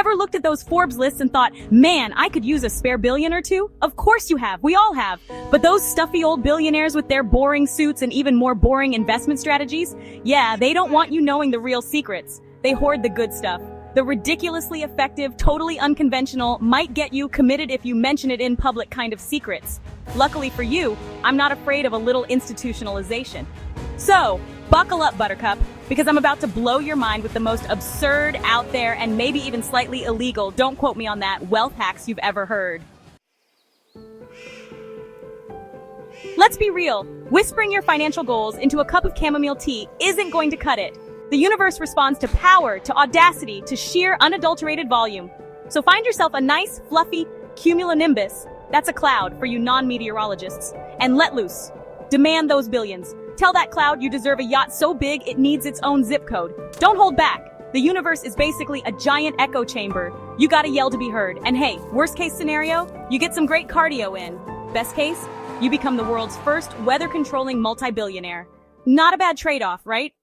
Ever looked at those Forbes lists and thought, man, I could use a spare billion or two? Of course you have. We all have. But those stuffy old billionaires with their boring suits and even more boring investment strategies, yeah, they don't want you knowing the real secrets. They hoard the good stuff. The ridiculously effective, totally unconventional, might get you committed if you mention it in public kind of secrets. Luckily for you, I'm not afraid of a little institutionalization. So, buckle up, Buttercup, because I'm about to blow your mind with the most absurd, out there, and maybe even slightly illegal, don't quote me on that, wealth hacks you've ever heard. Let's be real, whispering your financial goals into a cup of chamomile tea isn't going to cut it. The universe responds to power, to audacity, to sheer unadulterated volume. So find yourself a nice, fluffy cumulonimbus, that's a cloud for you non-meteorologists, and let loose. Demand those billions. Tell that cloud you deserve a yacht so big it needs its own zip code. Don't hold back. The universe is basically a giant echo chamber. You gotta yell to be heard. And hey, worst case scenario, you get some great cardio in. Best case, you become the world's first weather-controlling multi-billionaire. Not a bad trade-off, right?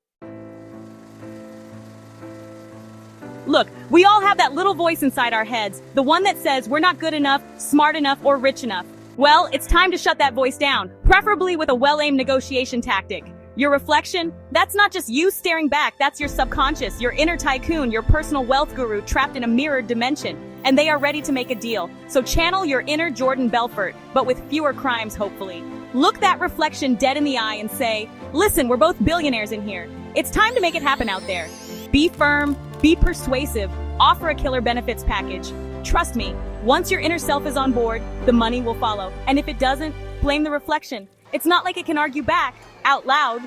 Look, we all have that little voice inside our heads, the one that says we're not good enough, smart enough, or rich enough. Well, it's time to shut that voice down, preferably with a well-aimed negotiation tactic. Your reflection? That's not just you staring back, that's your subconscious, your inner tycoon, your personal wealth guru trapped in a mirrored dimension. And they are ready to make a deal. So channel your inner Jordan Belfort, but with fewer crimes, hopefully. Look that reflection dead in the eye and say, listen, we're both billionaires in here. It's time to make it happen out there. Be firm, be persuasive, offer a killer benefits package. Trust me, once your inner self is on board, the money will follow. And if it doesn't, blame the reflection. It's not like it can argue back, out loud.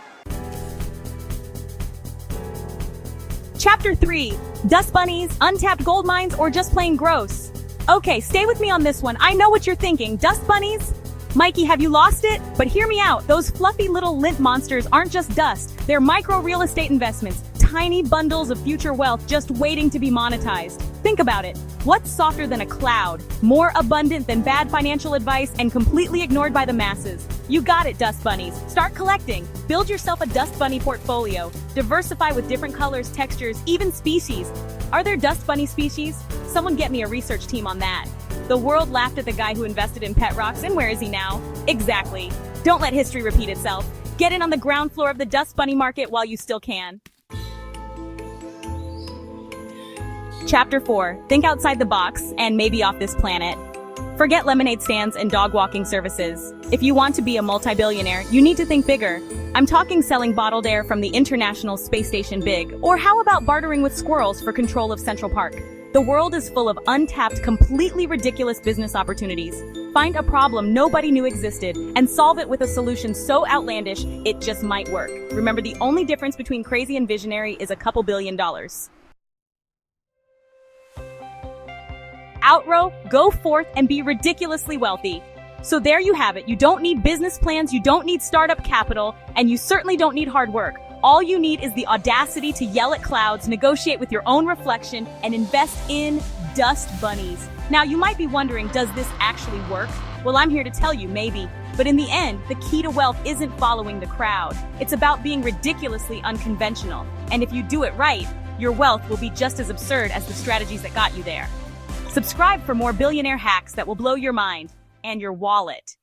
Chapter 3. Dust bunnies, untapped gold mines, or just plain gross? Okay, stay with me on this one. I know what you're thinking. Dust bunnies? Mikey, have you lost it? But hear me out. Those fluffy little lint monsters aren't just dust. They're micro real estate investments. Tiny bundles of future wealth just waiting to be monetized. Think about it. What's softer than a cloud? More abundant than bad financial advice and completely ignored by the masses? You got it, dust bunnies. Start collecting. Build yourself a dust bunny portfolio. Diversify with different colors, textures, even species. Are there dust bunny species? Someone get me a research team on that. The world laughed at the guy who invested in pet rocks, and where is he now? Exactly. Don't let history repeat itself. Get in on the ground floor of the dust bunny market while you still can. Chapter 4. Think outside the box and maybe off this planet. Forget lemonade stands and dog walking services. If you want to be a multi-billionaire, you need to think bigger. I'm talking selling bottled air from the International Space Station big, or how about bartering with squirrels for control of Central Park? The world is full of untapped, completely ridiculous business opportunities. Find a problem nobody knew existed and solve it with a solution so outlandish it just might work. Remember, the only difference between crazy and visionary is a couple $1 billion. Outrow, go forth and be ridiculously wealthy. So there you have it. You don't need business plans, you don't need startup capital, and you certainly don't need hard work. All you need is the audacity to yell at clouds, negotiate with your own reflection, and invest in dust bunnies. Now, you might be wondering, does this actually work? Well, I'm here to tell you, maybe. But in the end, the key to wealth isn't following the crowd. It's about being ridiculously unconventional. And if you do it right, your wealth will be just as absurd as the strategies that got you there. Subscribe for more billionaire hacks that will blow your mind and your wallet.